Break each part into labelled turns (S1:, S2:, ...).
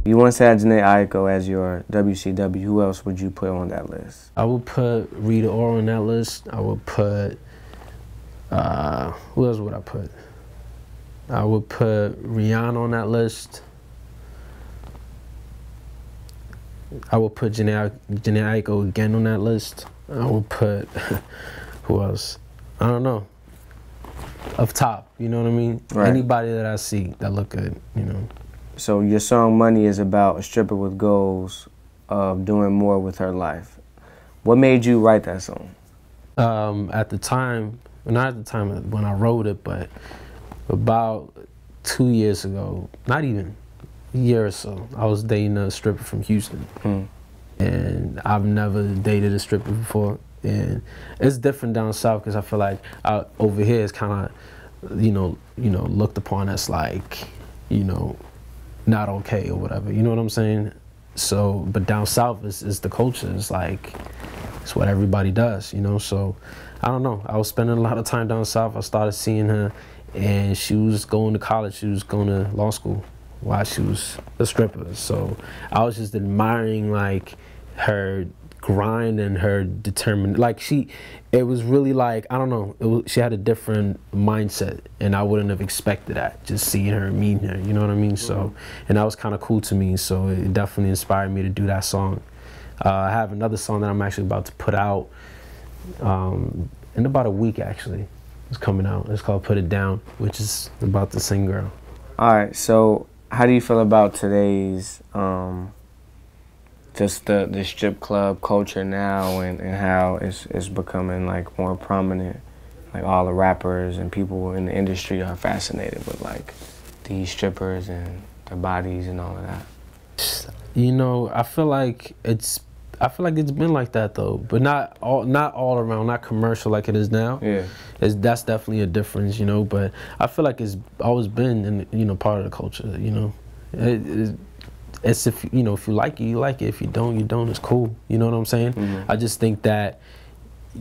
S1: You once had Jhene Aiko as your WCW. Who else would you put on that list?
S2: I would put Rita Ora on that list. I would put, who else would I put? I would put Rihanna on that list. I would put Jhene Aiko again on that list. I would put, who else? I don't know. Up top, you know what I mean?
S1: Right.
S2: Anybody that I see that look good, you know.
S1: So your song Money is about a stripper with goals of doing more with her life. What made you write that song?
S2: At the time, not at the time when I wrote it, but about 2 years ago, not even a year or so, I was dating a stripper from Houston. And I've never dated a stripper before. And it's different down south because I feel like over here it's kind of, you know, looked upon as like, you know, not okay or whatever. You know what I'm saying? So, but down south is the culture. It's like, it's what everybody does, you know? So, I don't know. I was spending a lot of time down south. I started seeing her, and she was going to college. She was going to law school while she was a stripper. So, I was just admiring, like, her grind and her determined, like it was really like, I don't know, she had a different mindset, and I wouldn't have expected that, just seeing her and meeting her, you know what I mean? So, and that was kind of cool to me, so it definitely inspired me to do that song. I have another song that I'm actually about to put out in about a week, actually. It's coming out. It's called Put It Down, which is about the same girl.
S1: All right, so how do you feel about today's just the strip club culture now, and how it's becoming like more prominent? Like all the rappers and people in the industry are fascinated with like these strippers and their bodies and all of that.
S2: You know, I feel like it's been like that though, but not all around, not commercial like it is now.
S1: Yeah,
S2: that's definitely a difference, you know. But I feel like it's always been, you know, part of the culture. You know, it's if you know, if you like it, you like it. If you don't, you don't. It's cool. You know what I'm saying? I just think that,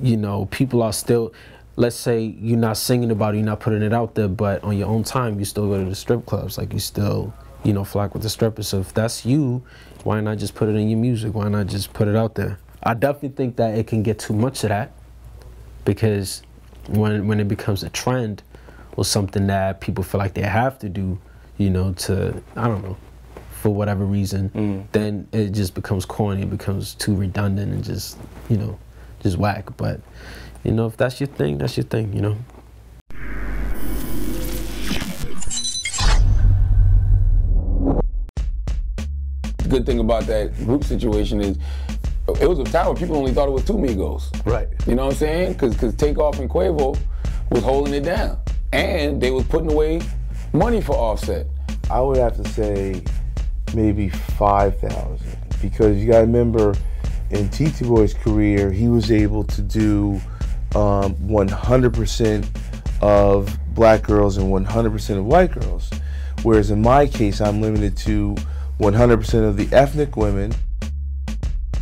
S2: you know, people are still. Let's say you're not singing about it, you're not putting it out there, but on your own time, you still go to the strip clubs. Like you still, you know, flock with the strippers. So if that's you, why not just put it in your music? Why not just put it out there? I definitely think that it can get too much of that, because when it becomes a trend or something that people feel like they have to do, you know, to, I don't know, for whatever reason, then it just becomes corny, it becomes too redundant and just, you know, just whack. But, you know, if that's your thing, that's your thing, you know.
S3: The good thing about that group situation is it was a time when people only thought it was two Migos.
S4: Right.
S3: You know what I'm saying? Because Takeoff and Quavo was holding it down. And they was putting away money for Offset.
S4: I would have to say maybe 5,000, because you gotta remember in TT Boy's career, he was able to do 100% of black girls and 100% of white girls. Whereas in my case, I'm limited to 100% of the ethnic women